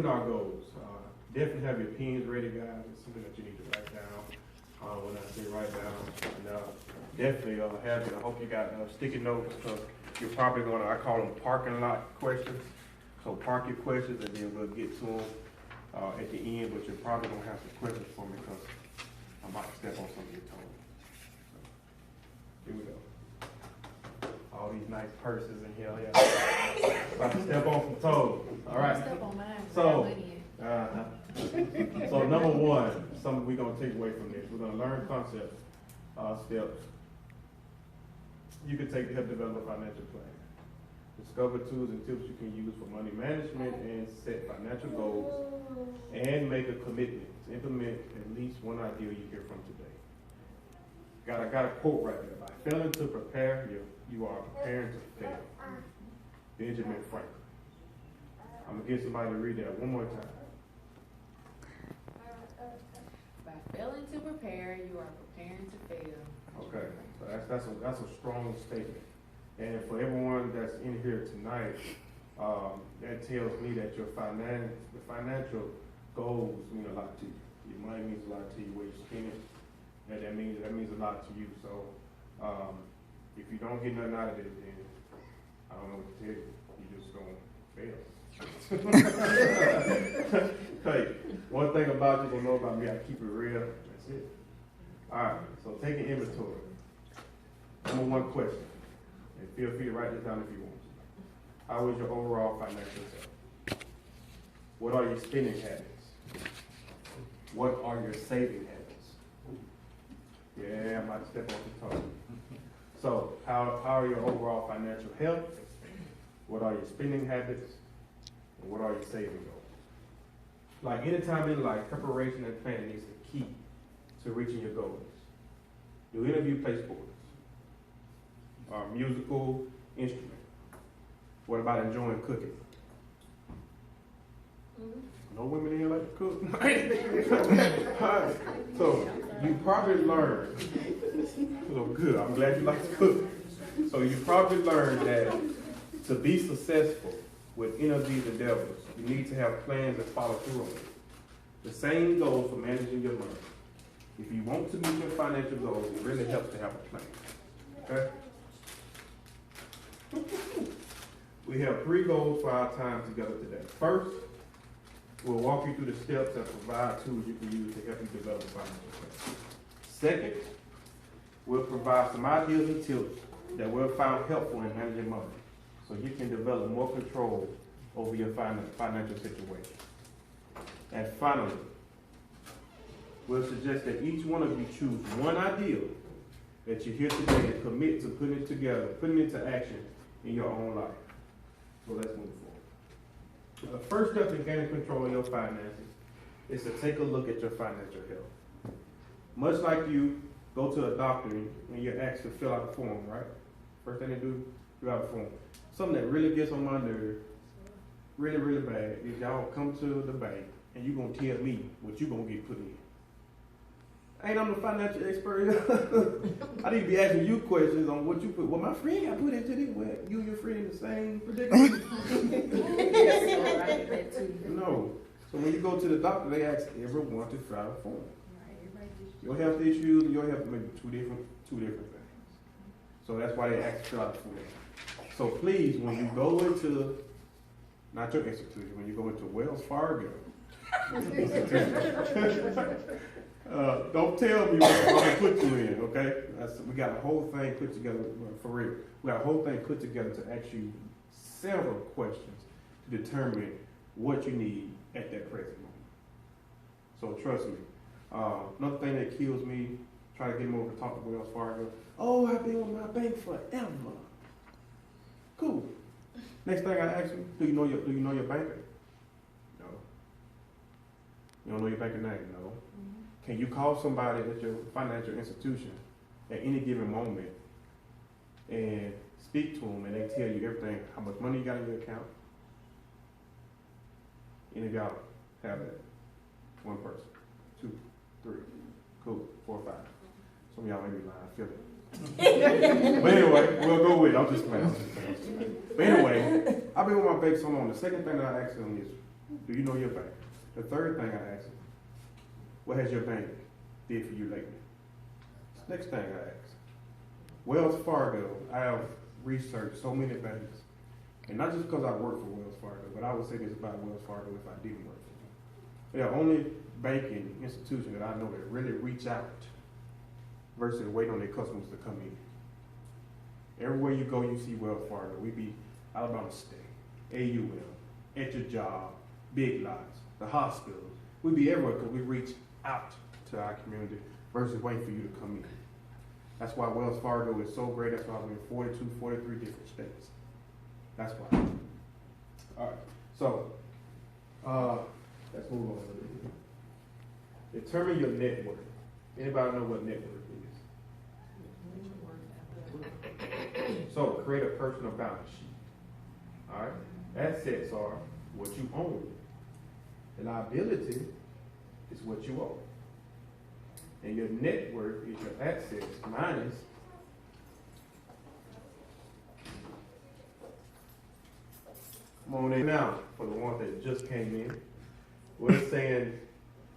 Our goals. Definitely have your pens ready, guys. It's something that you need to write down. When I say write down, and definitely have it. I hope you got sticky notes, because you're probably going to, I call them parking lot questions. So park your questions, and then we'll get to them at the end, but you're probably going to have some questions for me, because I'm about to step on something you told me. So, here we go. All these nice purses in here. Yeah. About to step on some toes. All right. Step on mine. So, so number one, something we're going to take away from this. We're going to learn concepts, steps you can take to help develop a financial plan. Discover tools and tips you can use for money management and set financial goals, and make a commitment to implement at least one idea you hear from today. I got a quote right there. By failing to prepare, you are preparing to fail. Benjamin Franklin. I'm going to get somebody to read that one more time. By failing to prepare, you are preparing to fail. Okay, so that's a strong statement. And for everyone that's in here tonight, that tells me that your financial goals mean a lot to you. Your money means a lot to you, where you spend it. That means a lot to you. So if you don't get nothing out of it, then I don't know what to tell you. You're just gonna fail. Hey, one thing about you, don't know about me, I keep it real. That's it. All right, so take an inventory. Number one question, and feel free to write this down if you want to. How is your overall financial health? What are your spending habits? What are your saving habits? Yeah, I might step on the toe. So, how are your overall financial health? What are your spending habits? And what are your saving goals? Like anytime in life, preparation and planning is the key to reaching your goals. Do any of you play sports? Or musical instrument? What about enjoying cooking? No women in here like to cook. So you probably learned. So good. I'm glad you like to cook. So you probably learned that to be successful with any of these endeavors, you need to have plans and follow through on it. The same goes for managing your money. If you want to meet your financial goals, it really helps to have a plan. Okay? We have 3 goals for our time together today. First, we'll walk you through the steps and provide tools you can use to help you develop a financial plan. Second, we'll provide some ideas and tips that we'll find helpful in managing money, so you can develop more control over your financial situation. And finally, we'll suggest that each one of you choose one idea that you hear today and commit to putting it together, putting it into action in your own life. So let's move forward. The first step in gaining control of your finances is to take a look at your financial health. Much like you go to a doctor and you're asked to fill out a form, right? First thing they do, fill out a form. Something that really gets on my nerves, really, really bad, is y'all come to the bank and you're going to tell me what you're going to get put in. Ain't I'm the financial expert. I need to be asking you questions on what you put. Well, my friend got put into this. Well, you and your friend in the same predicament. No. So when you go to the doctor, they ask everyone to fill out a form. Your health issues and your health may be two different things. So that's why they ask to fill out a form. So please, when you go into, not your institution, when you go into Wells Fargo, don't tell me what I'm going to put you in, okay? We got a whole thing put together, for real. We got a whole thing put together to ask you several questions to determine what you need at that present moment. So trust me. Another thing that kills me, try to get them over to talk to Wells Fargo. Oh, I've been with my bank forever. Cool. Next thing I ask you, do you know your banker? No. You don't know your banker name? No. Can you call somebody at your financial institution at any given moment and speak to them and they tell you everything, how much money you got in your account? Any of y'all have that? One person, 2, 3, cool, 4, 5. Some of y'all may be lying, I feel it. But anyway, we'll go with it. I'm just playing. But anyway, I've been with my bank so long. The second thing that I ask them is, Do you know your bank? The third thing I ask, what has your bank did for you lately? Next thing I ask, Wells Fargo, I have researched so many banks, and not just because I work for Wells Fargo, but I would say this about Wells Fargo if I didn't work for them. They're the only banking institution that I know that really reach out versus wait on their customers to come in. Everywhere you go, you see Wells Fargo. We be Alabama State, AUM, at your job, Big Lots, the hospitals. We be everywhere because we reach out to our community versus waiting for you to come in. That's why Wells Fargo is so great. That's why we're in 42, 43 different states. That's why. All right, so let's move on a little bit. Determine your net worth. Anybody know what net worth is? So create a personal balance sheet. All right, assets are what you own. The liability is what you owe. And your net worth is your assets minus come on in now for the ones that just came in. We're saying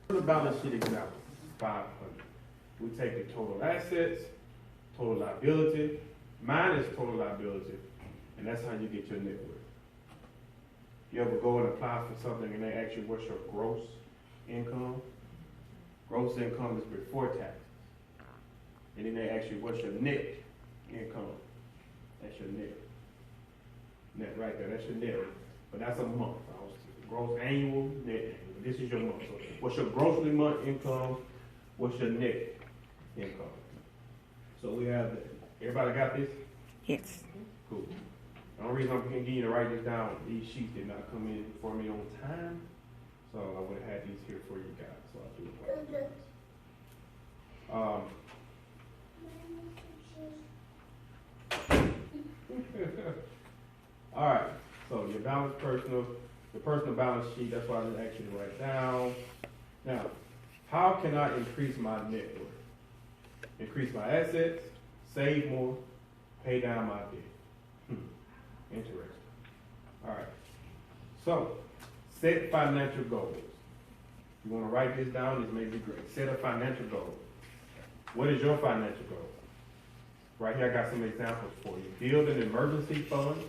for the balance sheet example, 500. We take the total assets, total liability, minus total liability, and that's how you get your net worth. You ever go and apply for something and they ask you what's your gross income? Gross income is before taxes. And then they ask you what's your net income? That's your net. Net right there, that's your net. But that's a month. Gross annual, net annual. This is your month. So what's your grossly month income? What's your net income? So we have that. Everybody got this? Yes. Cool. The only reason I'm getting you to write this down, these sheets did not come in for me on time. So I would have had these here for you guys. So I do apologize. All right. So your your personal balance sheet, that's what I just asked you to write down. Now, how can I increase my net worth? Increase my assets, save more, pay down my debt. Interesting. All right. So, set financial goals. You want to write this down? This may be great. Set a financial goal. What is your financial goal? Right here, I got some examples for you. Build an emergency fund.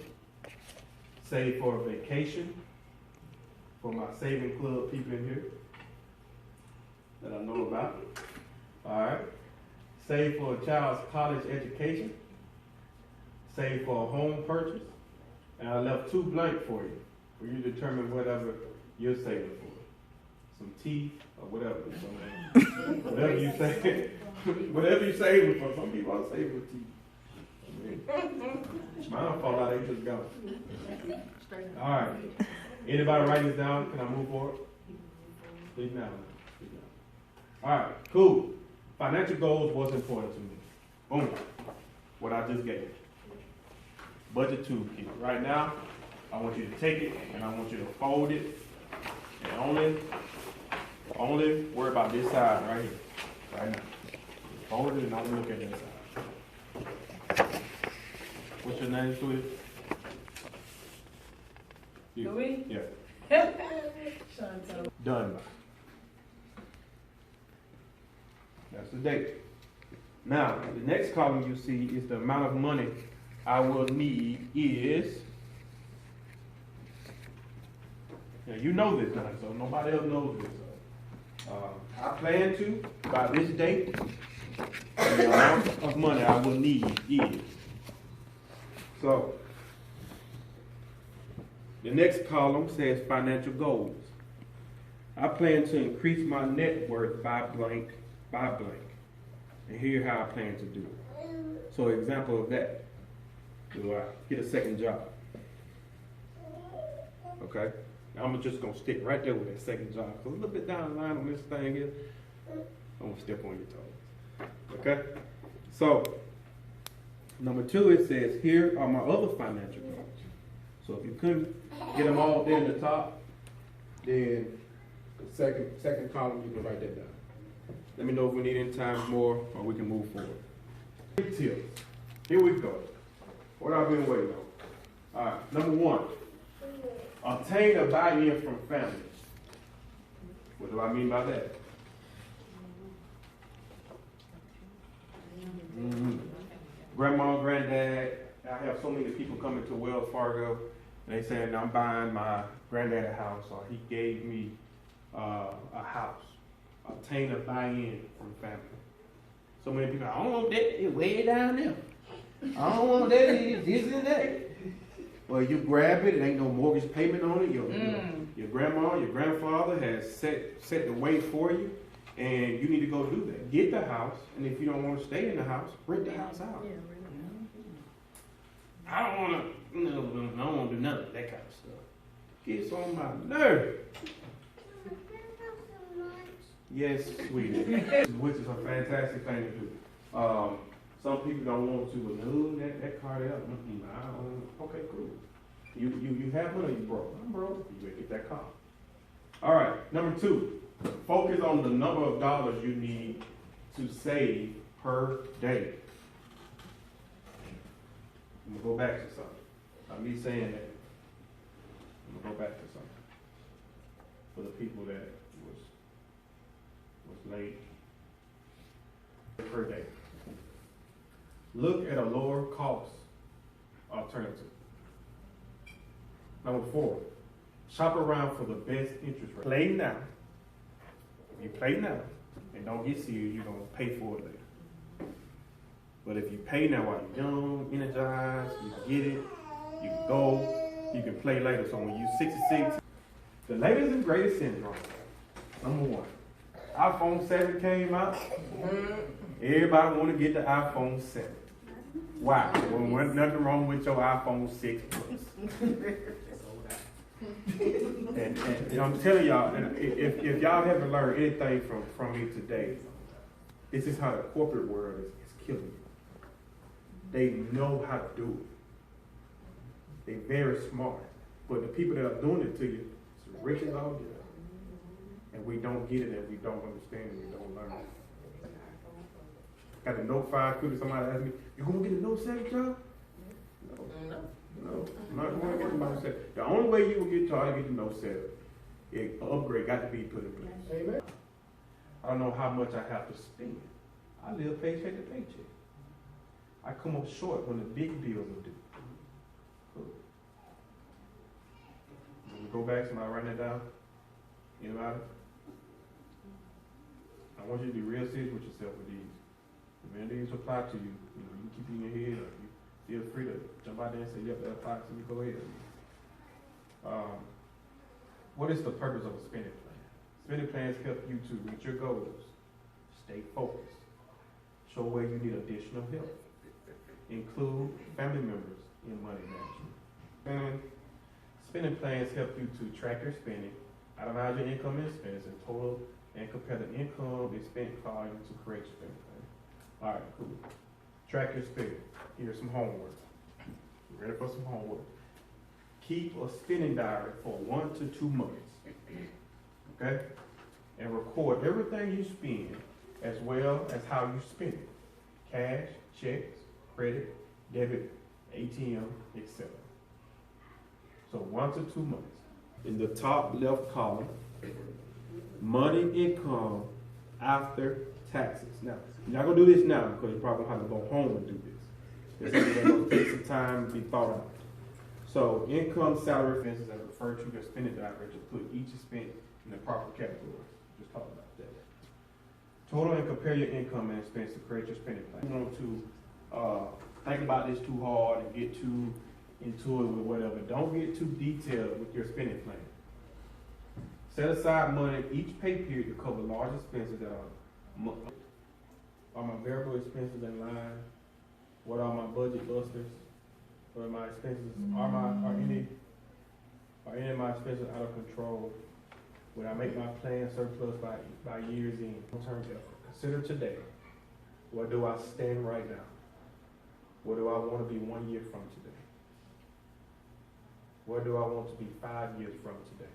Save for a vacation. For my saving club people in here that I know about. All right. Save for a child's college education. Save for a home purchase. And I left 2 blank for you to determine whatever you're saving for. Some teeth or whatever. Whatever you save, whatever you're saving for. Some people are saving for teeth. Mine fall out, they just go. All right. Anybody write this down? Can I move forward? Speak now. Speak now. All right, cool. Financial goals was important to me. Boom. What I just gave you. Budget toolkit. Right now, I want you to take it and I want you to fold it and only worry about this side right here. Right now. Fold it and only look at this side. What's your name, sweetie? You. Louis? Yeah. Chantel. Done. That's the date. Now, the next column you see is the amount of money I will need is. Now you know this now, so nobody else knows this. I plan to, by this date, the amount of money I will need is. So, the next column says financial goals. I plan to increase my net worth by blank, And here's how I plan to do it. So, example of that, do I get a second job? Okay? I'm just going to stick right there with that second job. So a little bit down the line on this thing here, I'm going to step on your toes. Okay? So, number 2, it says, here are my other financial goals. So if you couldn't get them all there in the top, then the second column, you can write that down. Let me know if we need any time more or we can move forward. 3 tips. Here we go. What I've been waiting on. All right, number 1. Obtain a buy-in from family. What do I mean by that? Grandma, granddad. I have so many people coming to Wells Fargo, and they saying I'm buying my granddad a house, or he gave me a house. Obtain a buy-in from family. So many people, I don't want that. It's way down there. I don't want that. It's this and that. Well, you grab it. It ain't no mortgage payment on it. Your grandma, your grandfather has set the way for you, and you need to go do that. Get the house, and if you don't want to stay in the house, rent the house out. I don't want to. No, I don't want to do none of that kind of stuff. Gets on my nerve. Yes, sweetie. Which is a fantastic thing to do. Some people don't want to, but no, that car there, I don't. Okay, cool. You have money, you broke. I'm broke. You better get that car. All right, number 2, focus on the number of dollars you need to save per day. I'm gonna go back to something. By me saying that, I'm gonna go back to something for the people that was late per day. Look at a lower cost alternative. Number 4, shop around for the best interest rate. Play now. If you play now and don't get serious, you're gonna pay for it later. But if you pay now while you're young, energized, you can get it, you can go, you can play later. So when you're 66, the latest and greatest syndrome. Number 1, iPhone 7 came out. Everybody want to get the iPhone 7. Why? Well, there's nothing wrong with your iPhone 6 Plus. and I'm telling y'all, and if y'all haven't learned anything from me today, this is how the corporate world is killing you. They know how to do it. They're very smart. But the people that are doing it to you, it's rich as all get. And we don't get it, and we don't understand it, we don't learn it. Got a Note 5 computer, somebody asked me, you gonna get a Note 7, John? No, I'm not going to get the Note 7. The only way you will get to get the Note 7, an upgrade got to be put in place. Amen. I don't know how much I have to spend. I live paycheck to paycheck. I come up short when the big bills are due. Cool. Go back, somebody write that down. Anybody? I want you to be real serious with yourself with these. If any of these apply to you, you can keep it in your head, or you feel free to jump out there and say, yep, that applies to me, go ahead. What is the purpose of a spending plan? Spending plans help you to reach your goals, stay focused, show where you need additional help, include family members in money management. And spending plans help you to track your spending, itemize your income and expenses in total, and compare the income and spend volume to create your spending plan. All right, cool. Track your spending. Here's some homework. You ready for some homework? Keep a spending diary for 1 to 2 months. Okay? And record everything you spend as well as how you spend it. Cash, checks, credit, debit, ATM, etc. So 1 to 2 months. In the top left column, money income after taxes. Now, you're not going to do this now because you're probably going to have to go home and do this. It's going to take some time to be thought out. So, income, salary, expenses that refer to your spending diary to put each expense in the proper category. Just talk about that. Total and compare your income and expense to create your spending plan. You want to think about this too hard and get too into it with whatever. Don't get too detailed with your spending plan. Set aside money each pay period to cover large expenses that are my variable expenses in line? What are my budget busters? What are my expenses? Are any of my expenses out of control? When I make my plan surplus by year's end? Long-term effort. Consider today. Where do I stand right now? Where do I want to be 1 year from today? Where do I want to be 5 years from today?